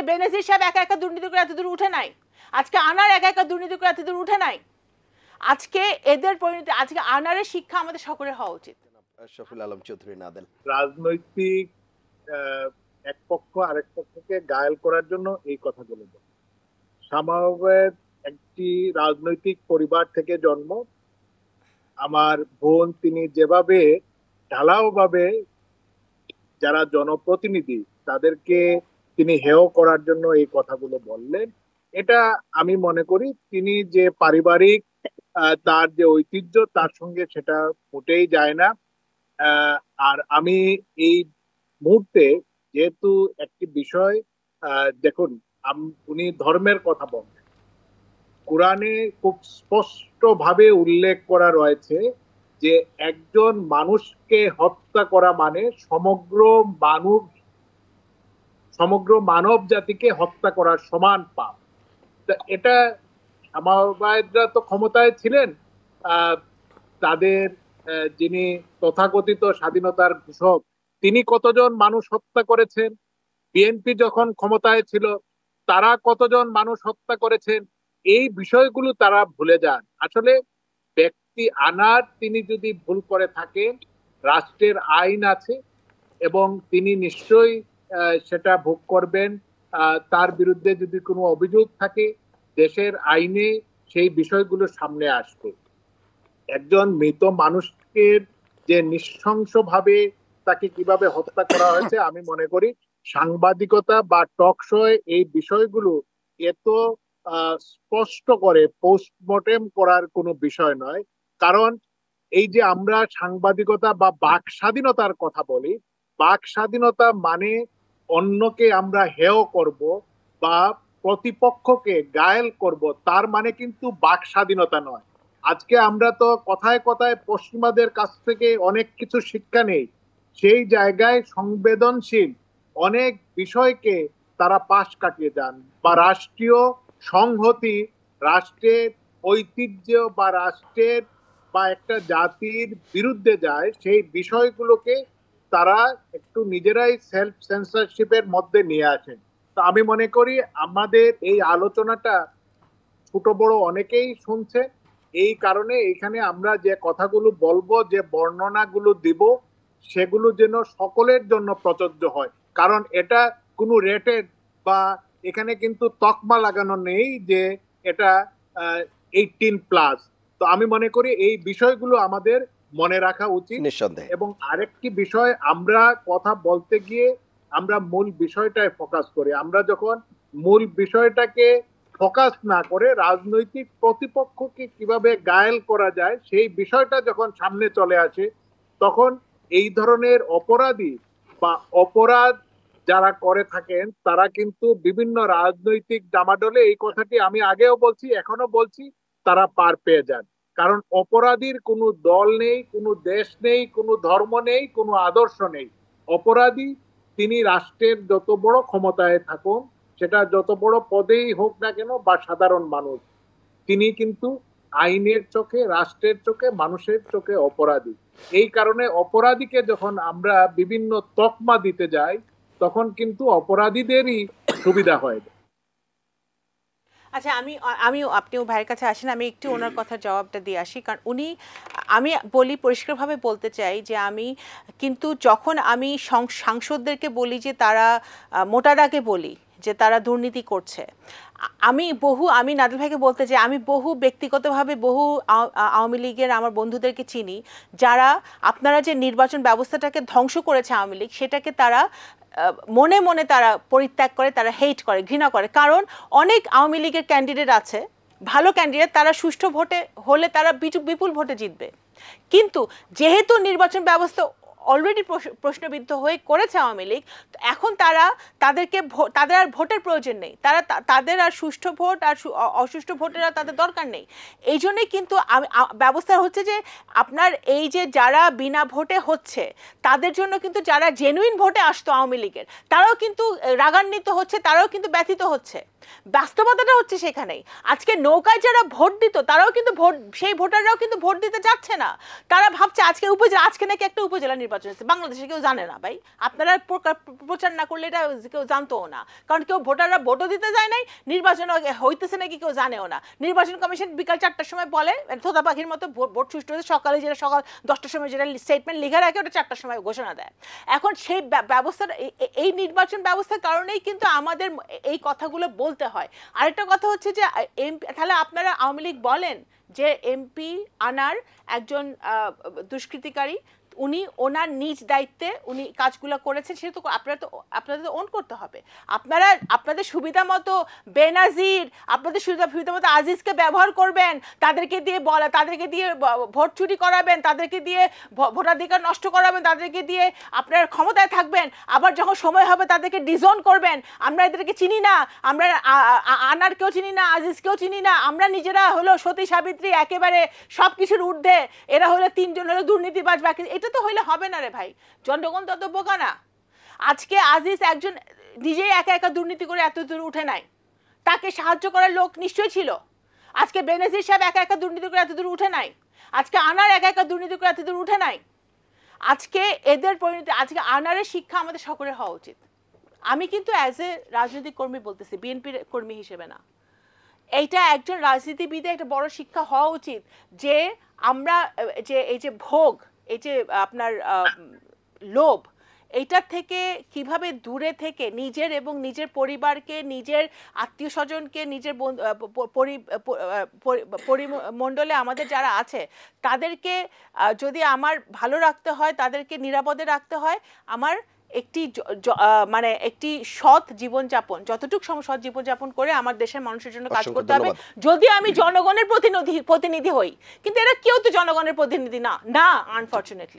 আজকে বেনজির সাহেব একা একা দুর্নীতি করে এত দূর উঠে নাই, আজকে আনার একা একা দুর্নীতি করে এত দূর উঠে নাই। আজকে এদের পরিণতি, আজকে আনারের শিক্ষা আমাদের সকলের হওয়া উচিত। শফিউল আলম চৌধুরী নাদেল, রাজনৈতিক এক পক্ষ আরেক পক্ষকে গায়েল করার জন্য এই কথাগুলো বলে। শামাওয়াত একটি রাজনৈতিক পরিবার থেকে জন্ম। আমার বোন তিনি যেভাবে ঢালাও ভাবে যারা জনপ্রতিনিধি তাদেরকে তিনি হেয় করার জন্য এই কথাগুলো বললেন, এটা আমি মনে করি তিনি যে পারিবারিক তার যে ঐতিহ্য তার সঙ্গে সেটা মোটেই যায় না। আর আমি এই মুহূর্তে যেহেতু একটি বিষয় দেখুন, উনি ধর্মের কথা বলেন, কোরআনে খুব স্পষ্ট ভাবে উল্লেখ করা রয়েছে যে একজন মানুষকে হত্যা করা মানে সমগ্র মানব জাতিকে হত্যা করার সমান পাপ। এটা শামাওয়াতরা তো ক্ষমতায় ছিলেন, তাদের যিনি তথাকথিত স্বাধীনতার ঘোষক তিনি কতজন মানুষ হত্যা করেছেন, বিএনপি যখন ক্ষমতায় ছিল তারা কতজন মানুষ হত্যা করেছেন, এই বিষয়গুলো তারা ভুলে যান। আসলে ব্যক্তি আনার তিনি যদি ভুল করে থাকেন, রাষ্ট্রের আইন আছে এবং তিনি নিশ্চয়ই সেটা ভোগ করবেন। তার বিরুদ্ধে যদি কোনো অভিযোগ থাকে দেশের আইনে সেই বিষয়গুলো সামনে আসবে। একজন মৃত মানুষকে যে নৃশংসভাবে তাকে কিভাবে হত্যা করা হয়েছে, আমি মনে করি সাংবাদিকতা বা টক শোয়ে এই বিষয়গুলো এত স্পষ্ট করে পোস্টমর্টেম করার কোনো বিষয় নয়। কারণ এই যে আমরা সাংবাদিকতা বা বাক স্বাধীনতার কথা বলি, বাক স্বাধীনতা মানে অন্যকে আমরা হেয় করব বা প্রতিপক্ষকে গায়েল করব, তার মানে কিন্তু বাক স্বাধীনতা নয়। আজকে আমরা তো কথায় কথায় পশ্চিমাদের কাছ থেকে অনেক কিছু শিক্ষা নেই, সেই জায়গায় সংবেদনশীল অনেক বিষয়কে তারা পাশ কাটিয়ে যান, বা রাষ্ট্রীয় সংহতি, রাষ্ট্রের ঐতিহ্য বা রাষ্ট্রের বা একটা জাতির বিরুদ্ধে যায়, সেই বিষয়গুলোকে তারা একটু নিজেরাই সেলফ সেন্সরশিপের মধ্যে নিয়ে আসেন। তো আমি মনে করি আমাদের এই আলোচনাটা ছোট বড় অনেকেই শুনছে, এই কারণে এখানে আমরা যে কথাগুলো বলবো, যে বর্ণনাগুলো দিব, সেগুলো যেন সকলের জন্য প্রযোজ্য হয়। কারণ এটা কোনো রেটেড বা এখানে কিন্তু তকমা লাগানো নেই যে এটা 18+। তো আমি মনে করি এই বিষয়গুলো আমাদের মনে রাখা উচিত। এবং আরেকটি বিষয়, আমরা কথা বলতে গিয়ে আমরা মূল বিষয়টায় ফোকাস করি। আমরা যখন মূল বিষয়টাকে ফোকাস না করে রাজনৈতিক প্রতিপক্ষকে কিভাবে গায়েল করা যায় সেই বিষয়টা যখন সামনে চলে আসে, তখন এই ধরনের অপরাধী বা অপরাধ যারা করে থাকেন তারা কিন্তু বিভিন্ন রাজনৈতিক ডামাডোলে, এই কথাটি আমি আগেও বলছি এখনো বলছি, তারা পার পেয়ে যান। কারণ অপরাধীর কোনো দল নেই, কোনো দেশ নেই, কোনো ধর্ম নেই, কোনো আদর্শ নেই। অপরাধী তিনি রাষ্ট্রের যত বড় ক্ষমতায় থাকুন, সেটা যত বড় পদেই হোক না কেন, বা সাধারণ মানুষ, তিনি কিন্তু আইনের চোখে, রাষ্ট্রের চোখে, মানুষের চোখে অপরাধী। এই কারণে অপরাধীকে যখন আমরা বিভিন্ন তকমা দিতে যাই, তখন কিন্তু অপরাধীদেরই সুবিধা হয়। আচ্ছা, আমি আপনিও ভাইয়ের কাছে আসেন, আমি একটু ওনার কথার জবাবটা দিয়ে আসি। কারণ উনি, আমি বলি পরিষ্কারভাবে বলতে চাই যে আমি কিন্তু যখন আমি সাংসদদেরকে বলি যে তারা মোটা দাগে বলি যে তারা দুর্নীতি করছে, আমি নাদিল ভাইকে বলতে চাই, আমি ব্যক্তিগতভাবে বহু আওয়ামী লীগের আমার বন্ধুদেরকে চিনি যারা আপনারা যে নির্বাচন ব্যবস্থাটাকে ধ্বংস করেছে আওয়ামী লীগ, সেটাকে তারা মনে মনে তারা পরিত্যাগ করে, তারা হেট করে, ঘৃণা করে। কারণ অনেক আওয়ামী লীগের ক্যান্ডিডেট আছে, ভালো ক্যান্ডিডেট, তারা সুষ্ঠু ভোটে হলে তারা বিপুল ভোটে জিতবে। কিন্তু যেহেতু নির্বাচন ব্যবস্থা অলরেডি প্রশ্নবিদ্ধ হয়ে করেছে আওয়ামী লীগ, এখন তাদের আর ভোটের প্রয়োজন নেই, তাদের আর সুষ্ঠু ভোট আর অসুষ্ঠু ভোটের আর তাদের দরকার নেই। এই জন্যই কিন্তু ব্যবস্থা হচ্ছে যে আপনার এই যে যারা বিনা ভোটে হচ্ছে তাদের জন্য কিন্তু যারা জেনুইন ভোটে আসতো আওয়ামী লীগের, তারাও কিন্তু রাগান্বিত হচ্ছে, তারাও কিন্তু ব্যথিত হচ্ছে। বাস্তবতাটা হচ্ছে সেখানেই। আজকে নৌকায় যারা ভোট দিত তারাও কিন্তু সেই ভোটাররাও কিন্তু ভোট দিতে যাচ্ছে না। তারা ভাবছে আজকে নাকি একটা উপজেলা নির্বাচন নির্বাচন হয়েছে, বাংলাদেশে কেউ জানে না ভাই। আপনারা প্রচার না করলে এটা কেউ জানতোও না, কারণ কেউ ভোটাররা ভোটও দিতে যায় নাই, নির্বাচন হইতেছে নাকি কেউ জানেও না। নির্বাচন কমিশন বিকাল 4টার সময় বলে থোতা পাখির মতো ভোট সুষ্ঠু হয়েছে, সকালে যেটা সকাল 10টার সময় যেটা স্টেটমেন্ট লিখে রাখে ওটা 4টার সময় ঘোষণা দেয়। এখন সেই ব্যবস্থাটা, এই নির্বাচন ব্যবস্থার কারণেই কিন্তু আমাদের এই কথাগুলো বলতে হয়। আরেকটা কথা হচ্ছে যে তাহলে আপনারা আওয়ামী লীগ বলেন যে এমপি আনার একজন দুষ্কৃতিকারী, উনি ওনার নিজ দায়িত্বে উনি কাজগুলো করেছেন, সেটা তো আপনাদের তো ওন করতে হবে। আপনারা আপনাদের সুবিধা মতো বেনাজির, আপনাদের সুবিধা মতো আজিজকে ব্যবহার করবেন, তাদেরকে দিয়ে ভোট চুরি করাবেন, তাদেরকে দিয়ে ভোটাধিকার নষ্ট করাবেন, তাদেরকে দিয়ে আপনার ক্ষমতায় থাকবেন, আবার যখন সময় হবে তাদেরকে ডিজোন করবেন। আমরা এদেরকে চিনি না, আমরা আনারকেও চিনি না, আজিজকেও চিনি না, আমরা নিজেরা হলো সতী সাবিত্রী, একেবারে সব কিছুর ঊর্ধ্বে, এরা হলো 3 জন হলো দুর্নীতিবাজ। বাকি এটা তো হইলে হবে না রে ভাই, জনগণ তত বোকা না। আজকে আজিজ একজন নিজেই একা একা দুর্নীতি করে এত দূর উঠে নাই, তাকে সাহায্য করার লোক নিশ্চয়ই ছিল। আজকে বেনজির সাহেব একা একা দুর্নীতি করে এত দূর উঠে নাই, আজকে আনার একা একা দুর্নীতি করে এত দূর উঠে নাই। আজকে এদের পরিণতি, আজকে আনারের শিক্ষা আমাদের সকলের হওয়া উচিত। আমি কিন্তু অ্যাজ এ রাজনৈতিক কর্মী বলতেছি, বিএনপির কর্মী হিসেবে না। এইটা একজন রাজনীতিবিদের একটা বড় শিক্ষা হওয়া উচিত যে আমরা যে এই যে ভোগ, এই যে আপনার লোভ, এইটার থেকে কিভাবে দূরে থেকে নিজের এবং নিজের পরিবারকে, নিজের আত্মীয় স্বজনকে, নিজের পরিমণ্ডলে আমাদের যারা আছে তাদেরকে যদি আমার ভালো রাখতে হয়, তাদেরকে নিরাপদে রাখতে হয়, আমার একটি মানে একটি সৎ জীবনযাপন, যতটুকু সৎ জীবনযাপন করে আমার দেশের মানুষের জন্য কাজ করতে হবে, যদি আমি জনগণের প্রতিনিধি হই। কিন্তু এরা কেউ তো জনগণের প্রতিনিধি না, আনফরচুনেটলি।